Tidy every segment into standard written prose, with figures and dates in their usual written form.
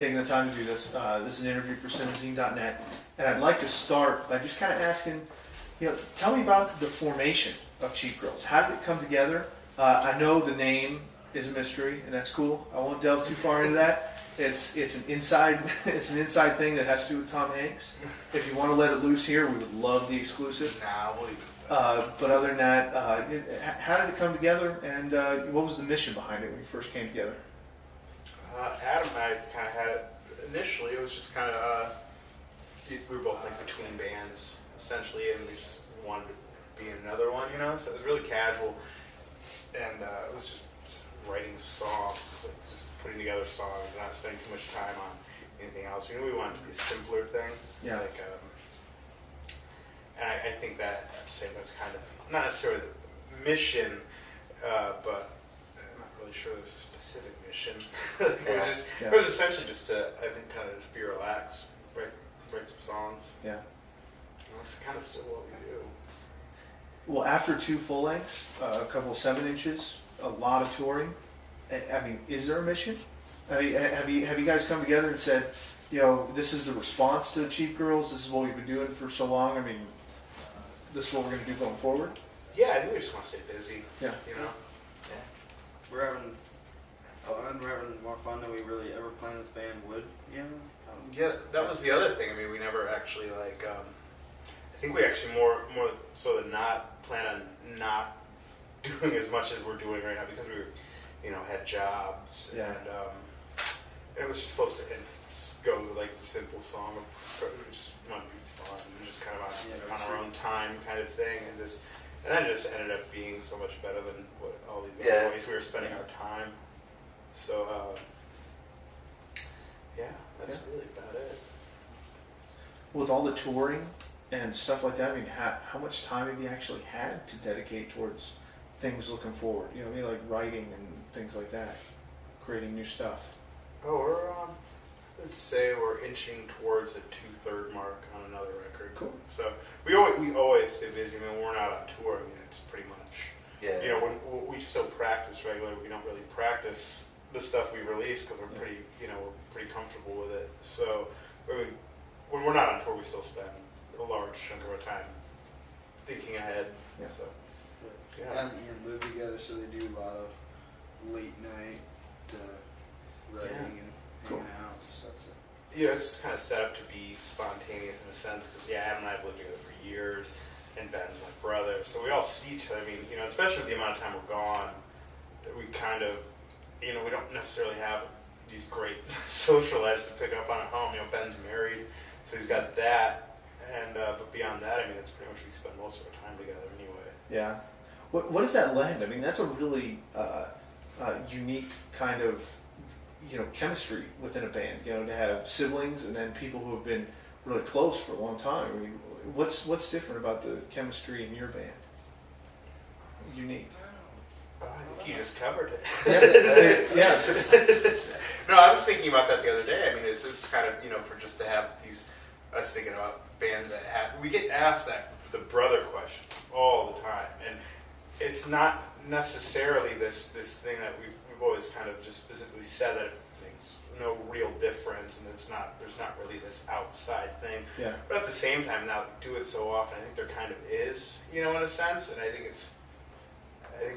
Taking the time to do this. This is an interview for Cinezine.net, and I'd like to start by just kind of asking, tell me about the formation of Cheap Grills. How did it come together? I know the name is a mystery, and that's cool. I won't delve too far into that. It's an inside thing that has to do with Tom Hanks. If you want to let it loose here, we would love the exclusive. Nah, we'll leave it. But other than that, how did it come together, and what was the mission behind it when you first came together? Adam and I kind of had it initially. It was just kind of we were both like between bands essentially, and we just wanted to be in another one, So it was really casual, and it was just writing songs, it was like just putting together songs, not spending too much time on anything else. We knew we wanted it to be a simpler thing. Yeah. Like, and I think that at the same time it's kind of not necessarily the mission, but I'm not really sure there's a specific mission. It was essentially just to, I think, kind of just be relaxed, write some songs. Yeah. And that's kind of still what we do. Well, after two full lengths, a couple of 7 inches, a lot of touring. I mean, is there a mission? I mean, have you guys come together and said, this is the response to Cheap Girls. This is what we've been doing for so long. I mean, this is what we're going to do going forward. Yeah, I think we just want to stay busy. Yeah. Yeah. We're having fun. We're having more fun than we really ever planned this band would. Yeah, that was the other thing. I mean, we never actually I think we actually more so than not plan on not doing as much as we're doing right now because we were, had jobs. Yeah. And it was just supposed to go with like the simple song. We just want to be fun and just kind of on our own time kind of thing, and then it just ended up being so much better than what all the other ways we were spending our time. So that's really about it. With all the touring and stuff like that, I mean, how much time have you actually had to dedicate towards things looking forward? Like writing and things like that, creating new stuff. Oh, we're let's say we're inching towards the 2/3 mark on another record. Cool. So we always stay busy. I mean, when we're not on tour, it's pretty much. Yeah. When we still practice regularly, we don't really practice the stuff we release because we're pretty, we're pretty comfortable with it. So when we're not on tour, we still spend a large chunk of our time thinking ahead. Yeah. So Adam and Ian live together, so they do a lot of late night writing and Cool. hanging out. So that's it. It's kind of set up to be spontaneous in a sense because Adam and I have lived together for years, and Ben's my brother, so we all see each other. I mean, especially with the amount of time we're gone, we kind of, we don't necessarily have these great social lives to pick up on at home. Ben's married, so he's got that, and but beyond that, I mean, it's pretty much we spend most of our time together anyway. Yeah. What does that lend? I mean, that's a really unique kind of chemistry within a band. To have siblings and then people who have been really close for a long time. I mean, what's different about the chemistry in your band? Unique. I think you just covered it. Yeah. It's just, no, I was thinking about that the other day. I mean, it's kind of for just to have these. I was thinking about bands that we get asked the brother question all the time, and it's not necessarily this thing that we've always kind of just specifically said that it makes no real difference, and there's not really this outside thing. Yeah. But at the same time, now we do it so often, I think there kind of is, in a sense, and I think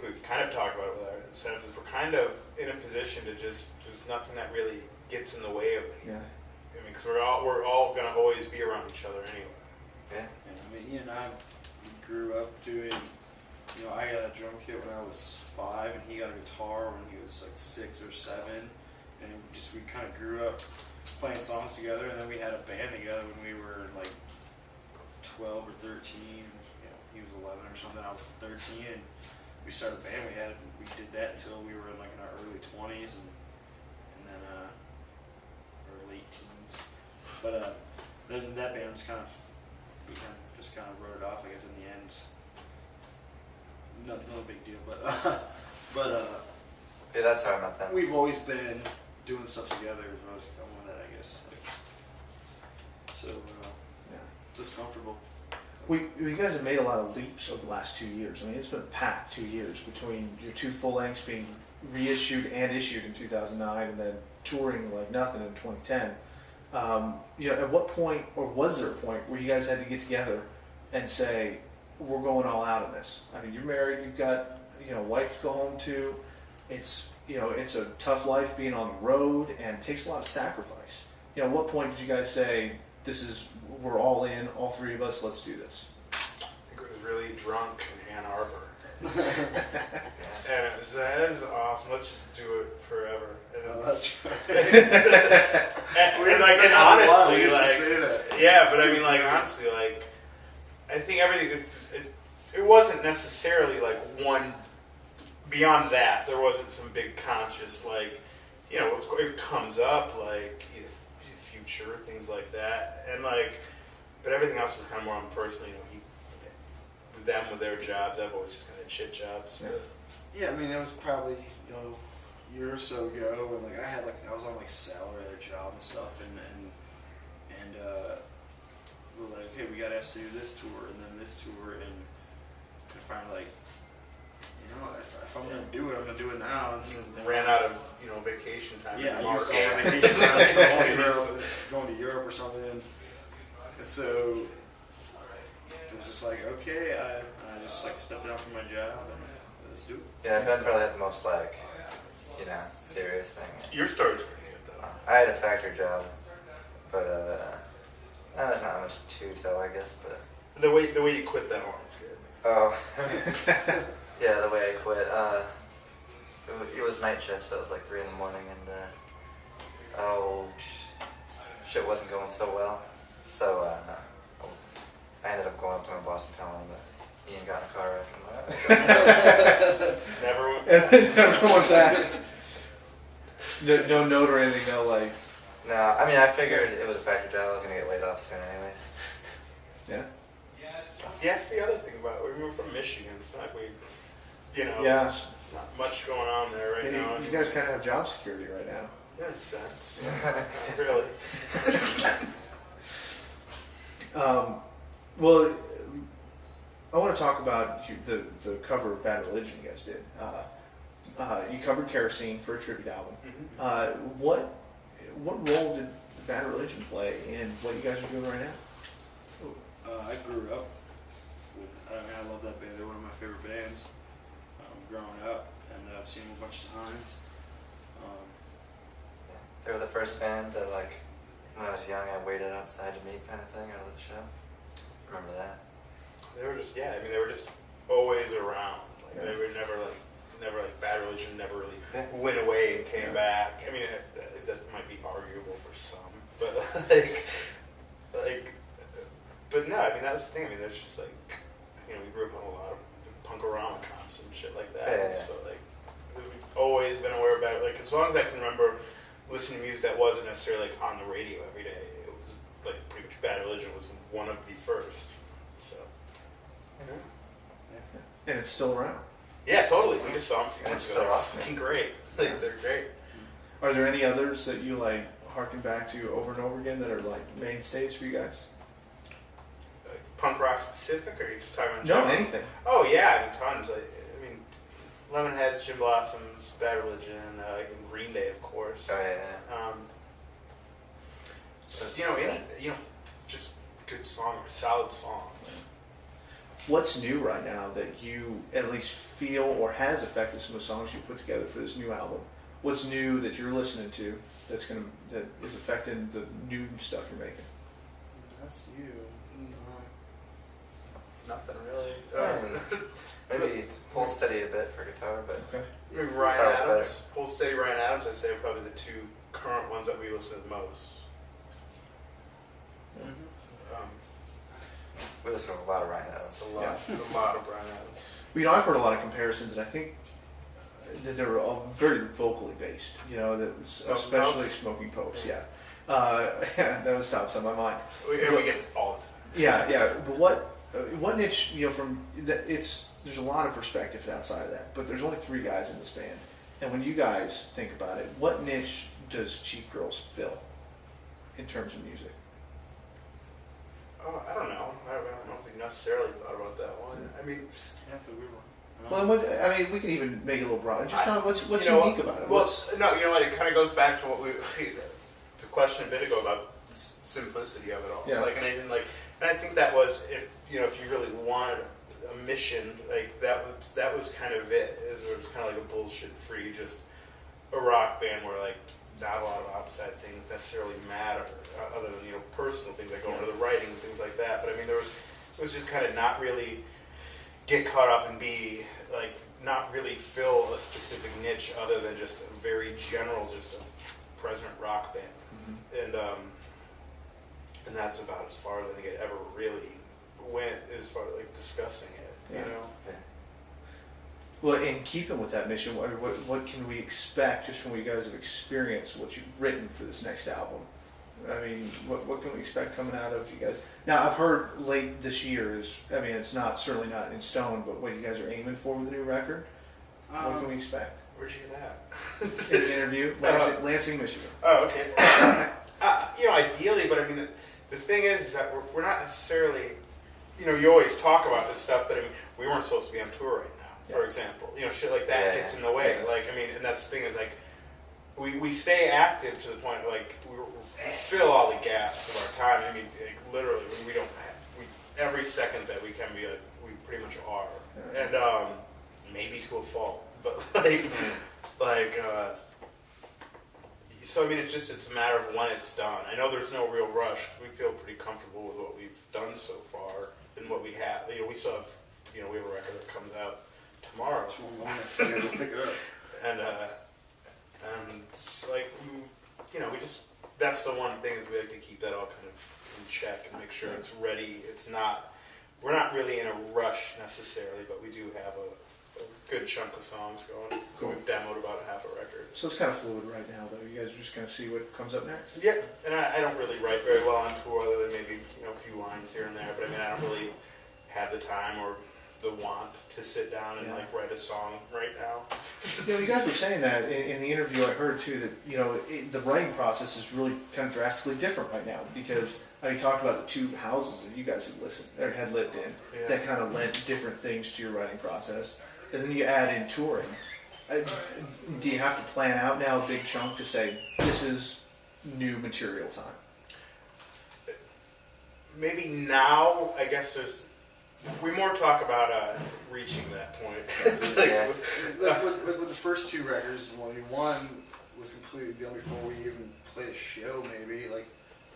we've kind of talked about it with our incentives. We're kind of in a position to there's nothing that really gets in the way of anything. Yeah. I mean, because we're all going to always be around each other anyway. Yeah. And I mean, Ian and I grew up doing. I got a drum kit when I was 5, and he got a guitar when he was like 6 or 7, and we kind of grew up playing songs together. And then we had a band together when we were like 12 or 13. He was 11 or something. I was 13, and we started a band. We did that until we were in our early 20s, and then or late teens. But then that band just kind of wrote it off. I guess in the end. No big deal, but Yeah, that's how I met them. we've always been doing stuff together. Is what I was going with that, I guess. So Yeah. just comfortable. you guys have made a lot of leaps over the last 2 years. I mean, it's been a packed 2 years between your two full lengths being reissued and issued in 2009, and then touring like nothing in 2010. At what point, or was there a point where you guys had to get together and say, we're going all out on this? I mean, you're married, you've got a wife to go home to. It's it's a tough life being on the road, and it takes a lot of sacrifice. At what point did you guys say, we're all in, all three of us, let's do this? I think I was really drunk in Ann Arbor. And that is awesome. Let's just do it forever. That's right. and honestly, yeah, but I mean, like, honestly, like, I think everything, it wasn't necessarily like one, beyond that, there wasn't some big conscious, like, it comes up, like, future, things like that, and like, but everything else was kind of more on personal, them with their jobs. I've always just kind of chit jobs. But. Yeah, I mean, it was probably a year or so ago, and like I was on like salary at a job and stuff, and we were like, okay, we got asked to do this tour and then this tour, and I finally like, if I'm gonna do it, I'm gonna do it now. And ran out of vacation time. Yeah, in I March. used all my vacation time going to Europe or something, and so. It was just like, okay, I just like stepped down from my job and let's do it. Yeah, Ben probably had the most like, serious thing. Your story's pretty good though. I had a factory job, but there's not much to tell, I guess. But The way you quit that one is good. oh, yeah, the way I quit. It was night shift, so it was like 3 in the morning, and shit wasn't going so well. So I ended up going up to my boss and telling him that Ian got in a car wreck. Never want that. No note or anything. No, like. No, I mean, I figured it was a factory job. I was gonna get laid off soon, anyways. Yeah. Yeah, that's the other thing about it. We moved from Michigan. It's not Yeah. It's not much going on there right now. You guys kind of have job security right now. In a sense. Not really. Well, I want to talk about the cover of Bad Religion you guys did. You covered Kerosene for a tribute album. Mm-hmm. What role did Bad Religion play in what you guys are doing right now? I grew up with, I love that band. They're one of my favorite bands growing up, and I've seen them a bunch of times. They were the first band that, like, when I was young, I waited outside to meet kind of thing out of the show. Remember that? They were just, they were just always around. Like, they were never like Bad Religion never really went away and came back. I mean, that might be arguable for some, but but no, I mean, that was the thing. I mean, there's just like, we grew up on a lot of Punk-O-Rama comps and shit like that. Yeah. So like, we've always been aware about it. Like, as long as I can remember listening to music that wasn't necessarily like on the radio every day, it was like pretty much Bad Religion was one of the first. So. And it's still around. Yeah, totally. We just saw them a few And months it's ago. still They're awesome. fucking great. Like, they're great. Are there any others that you like harken back to over and over again that are like mainstays for you guys? Punk rock specific, or are you just talking about No, general? anything. Oh yeah, I mean tons. I mean, Lemonheads, Gin Blossoms, Bad Religion, Green Day, of course. Oh, yeah. Just, just good songs, solid songs. What's new right now that you at least feel or has affected some of the songs you put together for this new album? What's new that you're listening to that is affecting the new stuff you're making? That's you. Nothing really. Maybe hold steady a bit for guitar, but Okay. Maybe Ryan Sounds Adams, Hold Steady, Ryan Adams. I'd say are probably the two current ones that we listen to the most. we listen to a lot of Ryan Adams. A lot of Ryan Adams. I've heard a lot of comparisons, and I think that they were all very vocally based. That was Smoking especially Popes? Smoking Popes. Yeah, that was tops on my mind. We get it all the time. Yeah. But what niche? There's a lot of perspective outside of that, but there's only 3 guys in this band. And when you guys think about it, what niche does Cheap Girls fill in terms of music? Oh, I don't know. I don't know if we necessarily thought about that one. I mean, Yeah, it's a weird one. Well, and I mean, we can even make it a little broad. Just tell me what's you know, unique about it. Well, What's, no, you know what? It kind of goes back to what the question a bit ago about simplicity of it all. Yeah. Like, and I think that was if you really wanted a mission, like that was kind of it. It was kind of like a bullshit-free, just a rock band where like not a lot of outside things necessarily matter, other than personal things like going to the writing and things like that. But I mean, it was just kind of not really get caught up and be like not really fill a specific niche other than just a very general, just a present rock band. And that's about as far as I think it ever really went as far as like discussing it, Yeah. you know. Yeah. well, in keeping with that mission, what can we expect just from what you guys have experienced, what you've written for this next album? I mean, what can we expect coming out of you guys? Now, I've heard late this year is, I mean, it's certainly not in stone, but what you guys are aiming for with the new record? What can we expect? Where'd you hear that? In the interview, Lansing, Michigan. Oh, okay. Ideally, but I mean, the thing is that we're not necessarily, you always talk about this stuff, but I mean, we weren't supposed to be on tour right now, for Yeah. example. Shit like that Yeah. gets in the way. Like, I mean, and that's the thing is like, we stay active to the point of like, we fill all the gaps of our time. I mean, like, literally, we don't have, every second that we can be, like, we pretty much are. And, maybe to a fault, but so I mean, it's a matter of when it's done. I know there's no real rush. We feel pretty comfortable with what we've done so far and what we have. We still have, we have a record that comes out tomorrow, We'll pick it up. and it's like, we just, that's the one thing is we like to keep that all kind of in check and make sure it's ready. We're not really in a rush necessarily, but we do have a good chunk of songs going. Cool. We've demoed about half a record. So it's kind of fluid right now, though. You guys are just going to see what comes up next. Yeah, and I don't really write very well on tour other than maybe a few lines here and there, but I mean, I don't really have the time or the want to sit down and like write a song right now. You guys were saying that in the interview. I heard too that the writing process is really kind of drastically different right now because you talked about the two houses that you guys had lived in that kind of lent different things to your writing process, and then you add in touring. Do you have to plan out now a big chunk to say this is new material time? Maybe now, I guess we more talk about reaching that point. Yeah. With the first two records, one was completely done before we even played a show, maybe like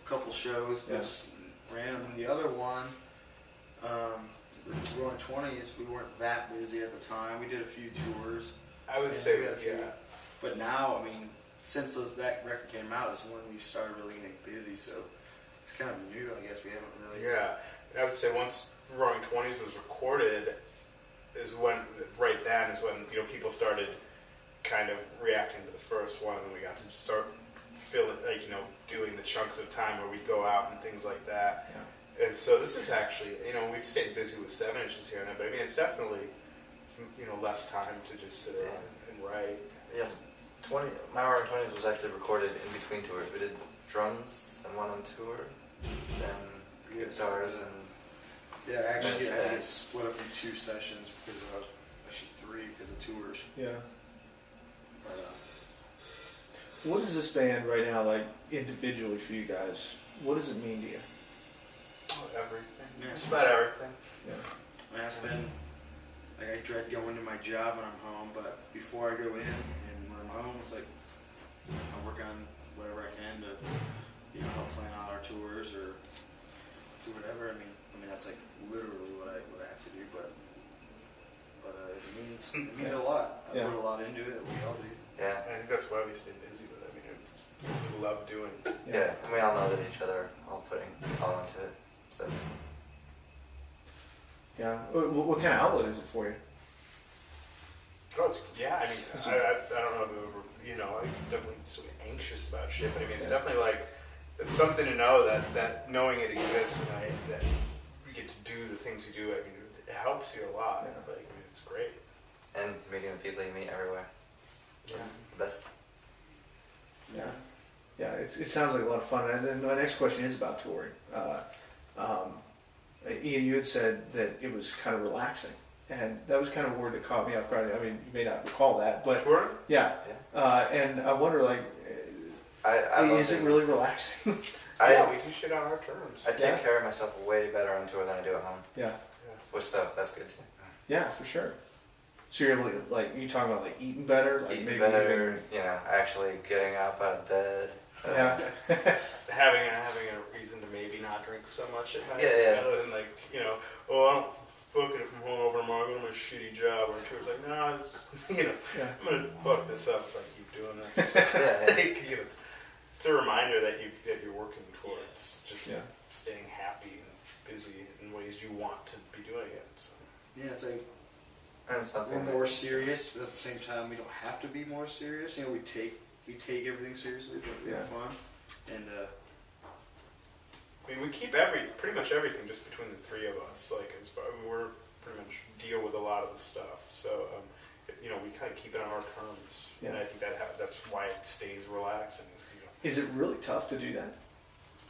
a couple shows, but just random. And the other one, the Roaring 20s, we weren't that busy at the time. We did a few tours. I would say, we had a few. yeah. But now, I mean, since that record came out, is when we started really getting busy. So it's kind of new, I guess. We haven't really. Yeah, I would say once Roaring 20s was recorded, is when people started kind of reacting to the first one, and then we got to start filling, doing the chunks of time where we'd go out and things like that. Yeah. And so this is actually, we've stayed busy with 7 inches here and there, but I mean, it's definitely, less time to just sit around and write. Yeah, my Roaring 20s was actually recorded in between tours. We did drums and one on tour, then guitars and. Yeah, actually, Yeah. I get split up in 2 sessions because of actually 3 because of tours. Yeah. But, What is this band right now like individually for you guys? What does it mean to you? Everything. Yeah. Just about everything. Yeah. I mean, it's been like I dread going to my job when I'm home, but before I go in and when I'm home, it's like I work on whatever I can to help plan out our tours or do whatever. I mean that's like literally what I have to do, but it means a lot. I put a lot into it. We all do. Yeah. And I think that's why we stay busy with it. I mean, we love doing it. Yeah, and we all know that each other are all putting all into it. So that's Yeah. What kind of outlet is it for you? Oh, I don't know if I'm definitely sort of anxious about shit, but I mean, it's definitely like, it's something to know that knowing it exists and that we get to do the things we do, I mean, it helps you a lot. Yeah. Like, I mean, it's great. and meeting the people you meet everywhere. It's the best. Yeah. Yeah, it sounds like a lot of fun. And then my next question is about touring. Ian, you had said that it was kind of relaxing, and that was kind of a word that caught me off guard. I mean, you may not recall that, but Touring? yeah. Yeah. And I wonder, like, I love is it it. really relaxing? Yeah, we do shit on our terms. I take care of myself way better on tour than I do at home. Yeah, Which so that's good too. yeah, for sure. So you're able to, like, you talking about like eating better, like Eating maybe better, you know, actually getting up out of bed. yeah, having a reason to maybe not drink so much at night. Yeah, yeah. Rather than like, you know, oh, I don't fuck it if I'm hungover tomorrow, I'm gonna have a shitty job or two. It's like, no, it's, you know, yeah, I'm gonna fuck this up if I keep doing this. Yeah, Like, you know, it's a reminder that you're working towards just yeah. staying happy and busy in ways you want to be doing it. So. Yeah, it's like and something we're that- more serious, but at the same time, we don't have to be more serious. You know, we take everything seriously, but we have fun. And I mean, we keep pretty much everything just between the three of us. Like, as far, we're pretty much deal with a lot of the stuff. So, you know, we kind of keep it on our terms. Yeah. And I think that's why it stays relaxing. Is, you know, Is it really tough to do that?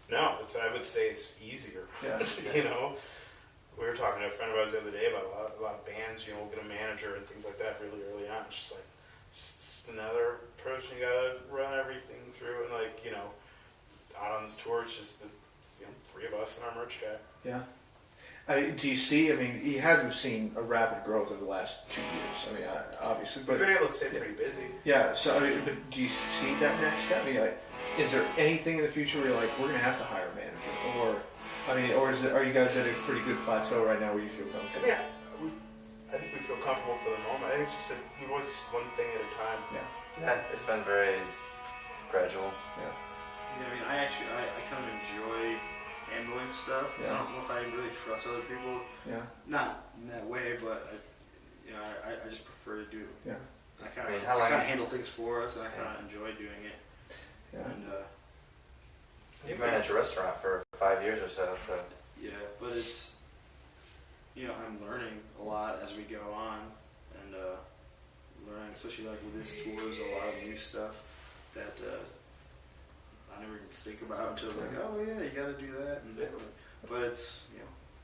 no, I would say it's easier. Yeah. You know, we were talking to a friend of ours the other day about a lot of bands. You know, we'll get a manager and things like that really early on. It's just like it's just another person you gotta run everything through, and like, you know, out on this tour, it's just the three of us and our merch guy. Yeah. Do you see? I mean, you have to have seen a rapid growth over the last 2 years. I mean, obviously, We've but been able to stay pretty busy. yeah. So, I mean, but do you see that next step? I mean, like, is there anything in the future where you're like, we're gonna have to hire a manager, or I mean, or is it? Are you guys at a pretty good plateau right now where you feel I comfortable? mean, I think we feel comfortable for the moment. I think it's just we've always just one thing at a time. Yeah. Yeah, it's been very gradual. Yeah. yeah, I mean, I kind of enjoy handling stuff. Yeah. I don't know if I really trust other people. Yeah. Not in that way, but I just prefer to do. Yeah. I kind I mean, of how long- handle things for us, and I kind of enjoy doing it. Yeah. And You've managed a restaurant for 5 years or so, so yeah, but it's I'm learning a lot as we go on, and learning, especially like with this tour, there's a lot of new stuff that I never even think about until like, oh yeah, you got to do that. And, but it's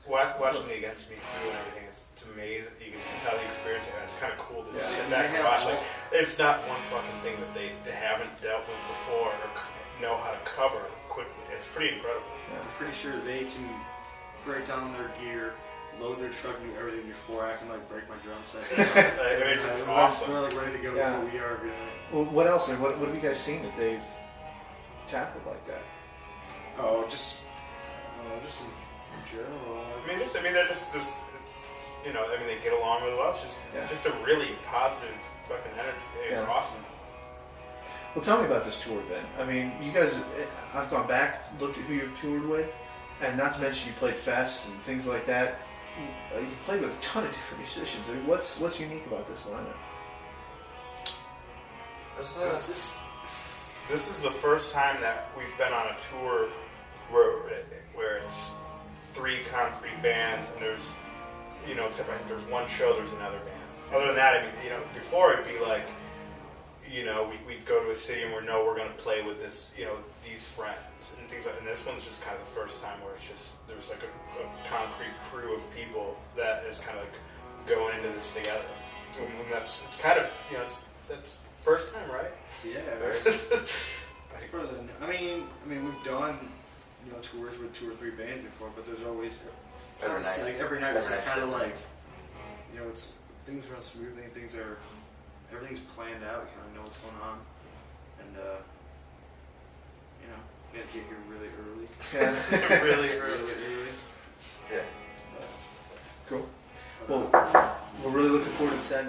Watching the Against Me crew and everything, it's amazing. You can just tell the experience. And it's kind of cool to just Yeah. sit back They and have watch. all- Like, it's not one fucking thing that they haven't dealt with before or know how to cover quickly. It's pretty incredible. I'm pretty sure they can break down their gear, load their truck, and do everything before I can like break my drum set. I mean, it's awesome. We're like ready to go Yeah. before we are doing it. Well, what else? What have you guys seen that they've tackled like that? Oh, just in general. I mean, they're just they get along really well. It's just a really positive fucking energy. It's Yeah. awesome. Well, tell me about this tour then. I mean, you guys, I've gone back, looked at who you've toured with, and not to mention you played Fest and things like that. You've played with a ton of different musicians. I mean, what's unique about this lineup? This is the first time that we've been on a tour where it's 3 concrete bands, and there's, except I think there's one show, there's another band. Other than that, I mean, before it'd be like, we'd go to a city and we're going to play with this, these friends and things like. And this one's just kind of the first time where it's just there's like a concrete crew of people that is kind of like going into this together. And it's kind of that's first time, right? Yeah. very. I mean, we've done tours with 2 or 3 bands before, but there's always Every night. like every night it's Every just night's kind of different. like it's things run smoothly and everything's planned out. We kind of know what's going on, and we gotta get here really early. Yeah. Really, Really early. Yeah. Cool. Well, we're really looking forward to the set.